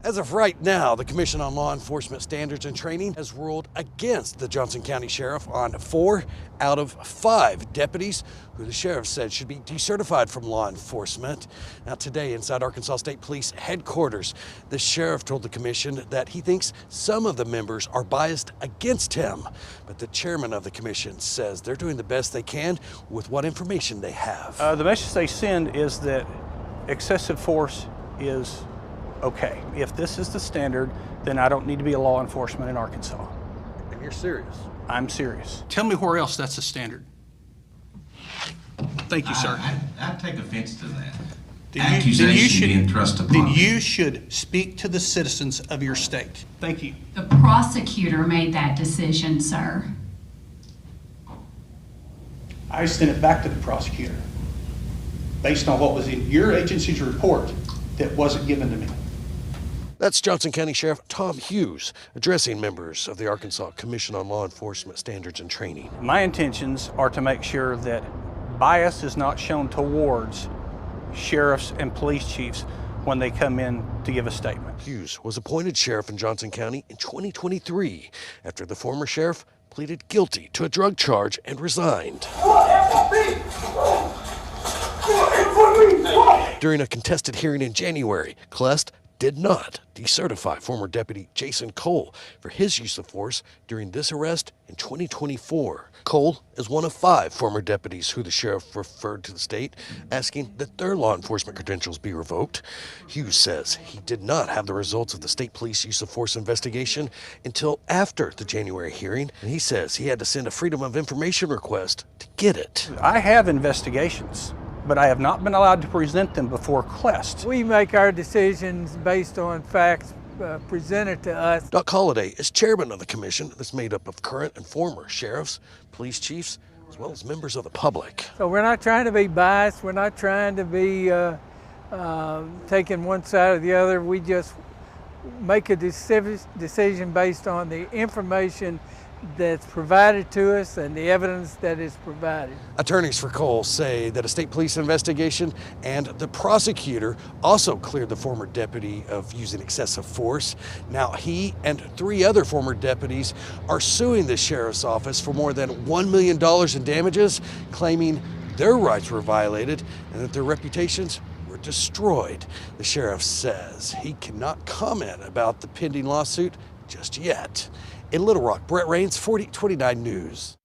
As of right now, the Commission on Law Enforcement Standards and Training has ruled against the Johnson County Sheriff on 4 out of 5 deputies who the sheriff said should be decertified from law enforcement. Now today, inside Arkansas State Police headquarters, the sheriff told the commission that he thinks some of the members are biased against him. But the chairman of the commission says they're doing the best they can with what information they have. The message they send is that excessive force is okay. If this is the standard, then I don't need to be a law enforcement in Arkansas. And you're serious? I'm serious. Tell me where else that's a standard. Thank you, sir. I take offense to that. Accusation being thrust upon Then me. you should speak to the citizens of your state. Thank you. The prosecutor made that decision, sir. I sent it back to the prosecutor based on what was in your agency's report that wasn't given to me. That's Johnson County Sheriff Tom Hughes addressing members of the Arkansas Commission on Law Enforcement Standards and Training. My intentions are to make sure that bias is not shown towards sheriffs and police chiefs when they come in to give a statement. Hughes was appointed sheriff in Johnson County in 2023 after the former sheriff pleaded guilty to a drug charge and resigned. During a contested hearing in January, Klest did not decertify former Deputy Jason Cole for his use of force during this arrest in 2024. Cole is one of 5 former deputies who the sheriff referred to the state, asking that their law enforcement credentials be revoked. Hughes says he did not have the results of the state police use of force investigation until after the January hearing, and he says he had to send a Freedom of Information request to get it. I have investigations, but I have not been allowed to present them before Klest. We make our decisions based on facts presented to us. Doc Holliday is chairman of the commission that's made up of current and former sheriffs, police chiefs, as well as members of the public. So we're not trying to be biased. We're not trying to be taking one side or the other. We just make a decision based on the information that's provided to us and the evidence that is provided. Attorneys for Cole say that a state police investigation and the prosecutor also cleared the former deputy of using excessive force. Now he and 3 other former deputies are suing the sheriff's office for more than $1 million in damages, claiming their rights were violated and that their reputations were destroyed. The sheriff says he cannot comment about the pending lawsuit just yet. In Little Rock, Brett Rains, 4029 News.